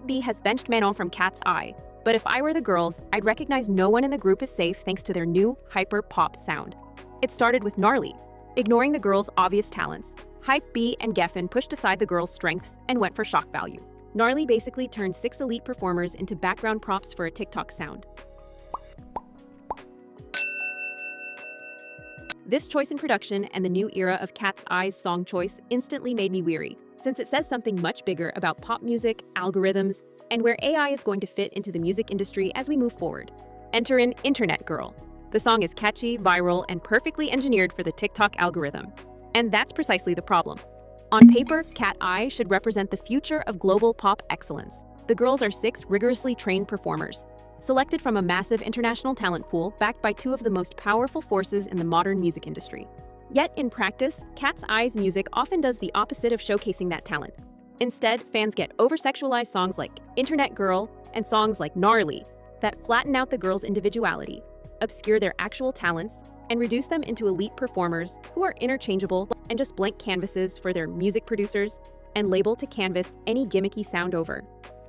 HYBE has benched Manon from Katseye, but if I were the girls, I'd recognize no one in the group is safe thanks to their new hyper-pop sound. It started with gnarly. Ignoring the girls' obvious talents, HYBE and Geffen pushed aside the girls' strengths and went for shock value. Gnarly basically turned 6 elite performers into background props for a TikTok sound. This choice in production and the new era of Katseye's song choice instantly made me weary, since it says something much bigger about pop music, algorithms, and where AI is going to fit into the music industry as we move forward. Enter in Internet Girl. The song is catchy, viral, and perfectly engineered for the TikTok algorithm. And that's precisely the problem. On paper, Katseye should represent the future of global pop excellence. The girls are 6 rigorously trained performers, selected from a massive international talent pool backed by 2 of the most powerful forces in the modern music industry. Yet in practice, Katseye's music often does the opposite of showcasing that talent. Instead, fans get over-sexualized songs like Internet Girl and songs like Gnarly that flatten out the girls' individuality, obscure their actual talents, and reduce them into elite performers who are interchangeable and just blank canvases for their music producers and label to canvas any gimmicky sound over.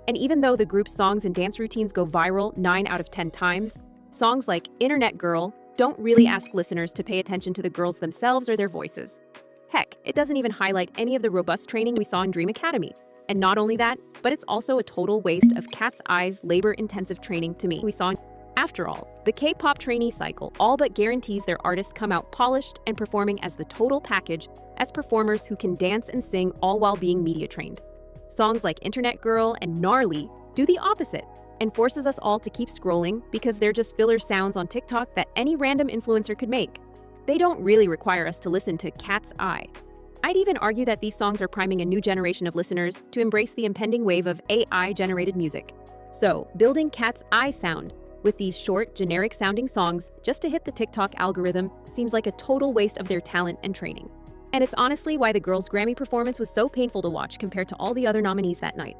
And even though the group's songs and dance routines go viral 9 out of 10 times, songs like Internet Girl don't really ask listeners to pay attention to the girls themselves or their voices. Heck, it doesn't even highlight any of the robust training we saw in Dream Academy. And not only that, but it's also a total waste of Katseye's labor-intensive training to me we saw. After all, the K-pop trainee cycle all but guarantees their artists come out polished and performing as the total package as performers who can dance and sing all while being media trained. Songs like Internet Girl and Gnarly do the opposite and forces us all to keep scrolling because they're just filler sounds on TikTok that any random influencer could make. They don't really require us to listen to Katseye. I'd even argue that these songs are priming a new generation of listeners to embrace the impending wave of AI-generated music. So, building Katseye sound with these short, generic-sounding songs just to hit the TikTok algorithm seems like a total waste of their talent and training. And it's honestly why the girls' Grammy performance was so painful to watch compared to all the other nominees that night.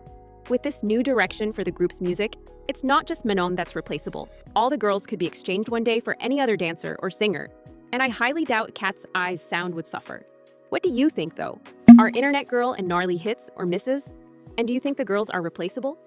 With this new direction for the group's music, it's not just Manon that's replaceable. All the girls could be exchanged one day for any other dancer or singer, and I highly doubt Katseye's sound would suffer. What do you think, though? Are Internet Girl and Gnarly hits or misses? And do you think the girls are replaceable?